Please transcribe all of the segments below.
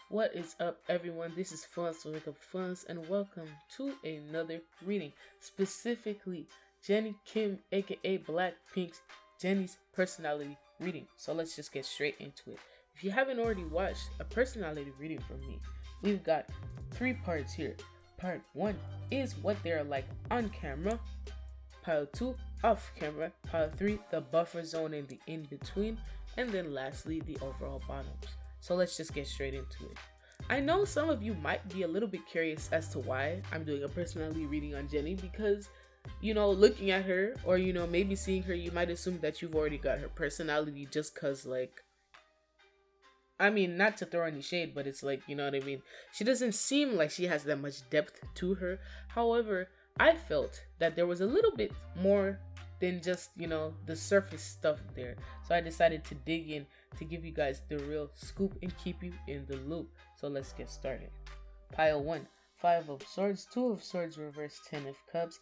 What is up, everyone? This is Funds to Wake Up Funds, and welcome to another reading. Specifically, Jennie Kim, aka Blackpink's Jennie's personality reading. So let's just get straight into it. If you haven't already watched a personality reading from me, we've got 3 parts here. Part 1 is what they're like on camera. Part 2, off camera. Part 3, the buffer zone and the in between. And then lastly, the overall bottoms. So let's just get straight into it. I know some of you might be a little bit curious as to why I'm doing a personality reading on Jennie because, looking at her or, maybe seeing her, you might assume that you've already got her personality just because, not to throw any shade, but it's like, you know what I mean? She doesn't seem like she has that much depth to her. However, I felt that there was a little bit more than just, the surface stuff there. So I decided to dig in to give you guys the real scoop and keep you in the loop. So let's get started. Pile 1, 5 of Swords, 2 of Swords reverse, 10 of Cups,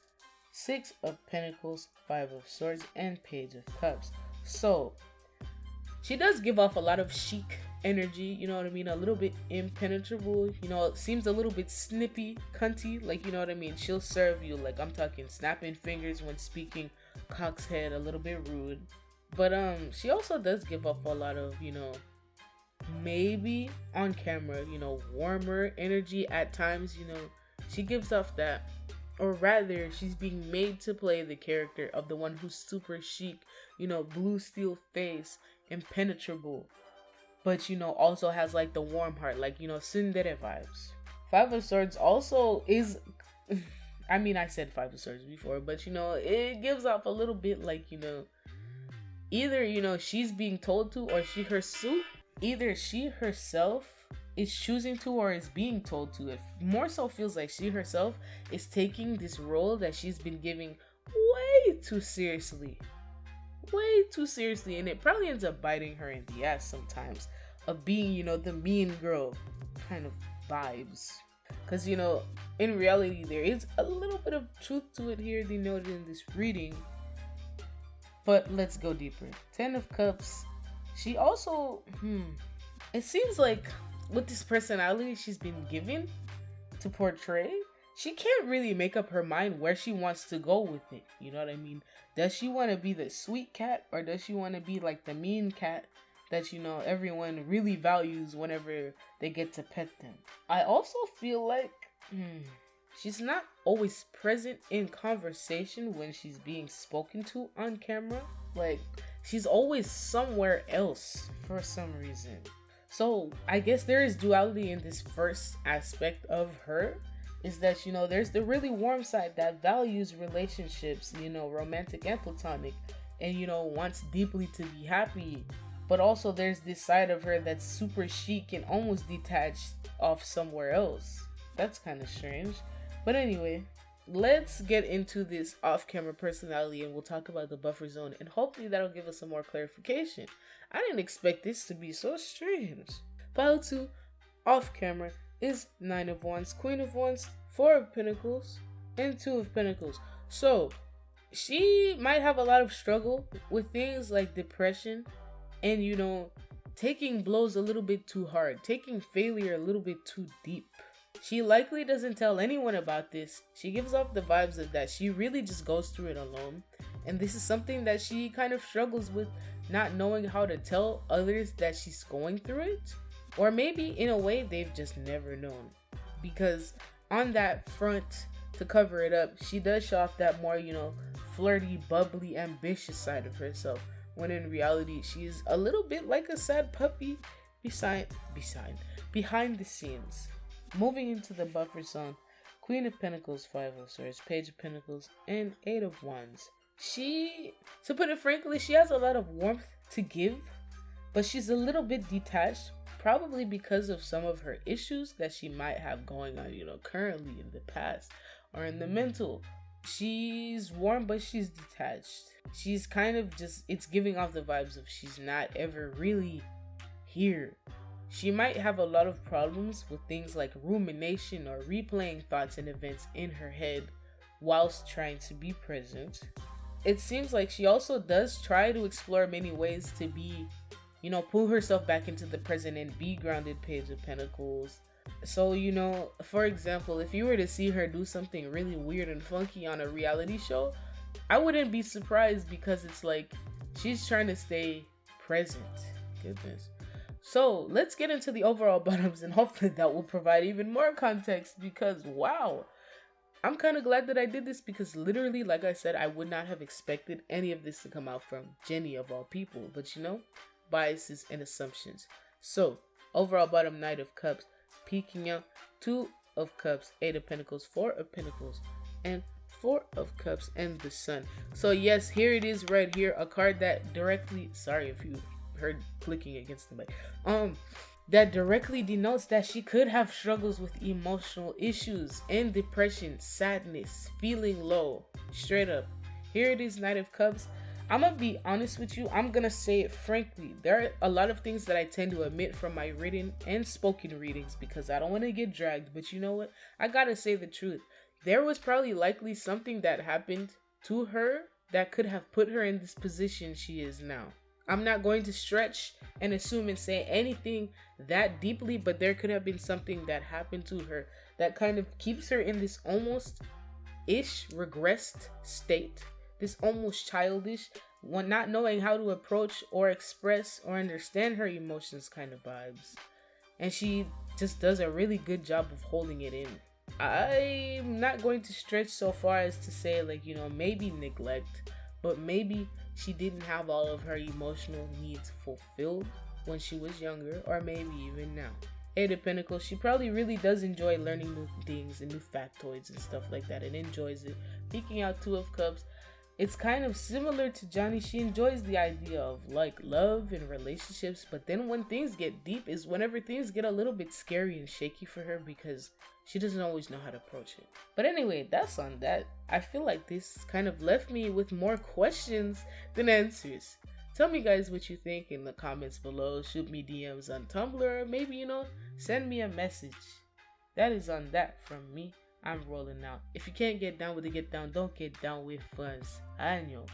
6 of Pentacles, 5 of Swords, and Page of Cups. So she does give off a lot of chic energy, you know what I mean? A little bit impenetrable, it seems a little bit snippy, cunty, like, you know what I mean? She'll serve you, like, I'm talking snapping fingers when speaking, cock's head, a little bit rude. But she also does give off a lot of, maybe on camera, warmer energy at times, she gives off that. Or rather, she's being made to play the character of the one who's super chic, blue steel face, impenetrable. But, also has like the warm heart, like, tsundere vibes. 5 of Swords also is, I said 5 of Swords before, but, it gives off a little bit like, either, she's being told to or either she herself is choosing to or is being told to. It more so feels like she herself is taking this role that she's been giving way too seriously, and it probably ends up biting her in the ass sometimes of being, the mean girl kind of vibes. Because, in reality, there is a little bit of truth to it here denoted in this reading. But let's go deeper. 10 of Cups. She also, it seems like with this personality she's been given to portray, she can't really make up her mind where she wants to go with it. You know what I mean? Does she want to be the sweet cat or does she want to be like the mean cat that, everyone really values whenever they get to pet them? I also feel like she's not always present in conversation when she's being spoken to on camera. Like, she's always somewhere else for some reason. So I guess there is duality in this first aspect of her, is that, there's the really warm side that values relationships, romantic and platonic, and, wants deeply to be happy. But also there's this side of her that's super chic and almost detached off somewhere else. That's kind of strange. But anyway, let's get into this off-camera personality and we'll talk about the buffer zone, and hopefully that'll give us some more clarification. I didn't expect this to be so strange. Pile 2, off-camera, is 9 of Wands, Queen of Wands, 4 of Pentacles, and 2 of Pentacles. So, she might have a lot of struggle with things like depression and, taking blows a little bit too hard, taking failure a little bit too deep. She likely doesn't tell anyone about this. She gives off the vibes of that she really just goes through it alone. And this is something that she kind of struggles with, not knowing how to tell others that she's going through it. Or maybe in a way they've just never known. Because on that front, to cover it up, she does show off that more, flirty, bubbly, ambitious side of herself. When in reality, she's a little bit like a sad puppy behind the scenes. Moving into the buffer zone, Queen of Pentacles, 5 of Swords, Page of Pentacles, and 8 of Wands. To put it frankly, she has a lot of warmth to give, but she's a little bit detached, probably because of some of her issues that she might have going on, currently in the past or in the mental. She's warm, but she's detached. She's kind of it's giving off the vibes of she's not ever really here. She might have a lot of problems with things like rumination or replaying thoughts and events in her head whilst trying to be present. It seems like she also does try to explore many ways to be pull herself back into the present and be grounded, Page of Pentacles. So, for example, if you were to see her do something really weird and funky on a reality show, I wouldn't be surprised, because it's like she's trying to stay present. Goodness. So let's get into the overall bottoms, and hopefully that will provide even more context, because wow, I'm kind of glad that I did this, because literally, like I said, I would not have expected any of this to come out from Jennie of all people. But biases and assumptions. So overall bottom, Knight of Cups, peeking out, 2 of Cups, 8 of Pentacles, 4 of Pentacles, and 4 of Cups, and the Sun. So yes, here it is right here, a card that directly, sorry if you heard clicking against the mic, that directly denotes that she could have struggles with emotional issues and depression, sadness, feeling low. Straight up, here it is, Knight of Cups. I'm gonna be honest with you, I'm gonna say it frankly, there are a lot of things that I tend to omit from my written and spoken readings because I don't want to get dragged. But you know what, I gotta say the truth. There was probably likely something that happened to her that could have put her in this position she is now. I'm not going to stretch and assume and say anything that deeply, but there could have been something that happened to her that kind of keeps her in this almost-ish regressed state, this almost childish, one not knowing how to approach or express or understand her emotions kind of vibes. And she just does a really good job of holding it in. I'm not going to stretch so far as to say maybe neglect, but maybe she didn't have all of her emotional needs fulfilled when she was younger, or maybe even now. 8 of Pentacles, she probably really does enjoy learning new things and new factoids and stuff like that, and enjoys it. Peeking out, 2 of Cups. It's kind of similar to Jennie. She enjoys the idea of love and relationships, but then when things get deep is whenever things get a little bit scary and shaky for her, because she doesn't always know how to approach it. But anyway, that's on that. I feel like this kind of left me with more questions than answers. Tell me guys what you think in the comments below. Shoot me DMs on Tumblr, or maybe send me a message. That is on that from me. I'm rolling out. If you can't get down with it, get down. Don't get down with fuzz. I know.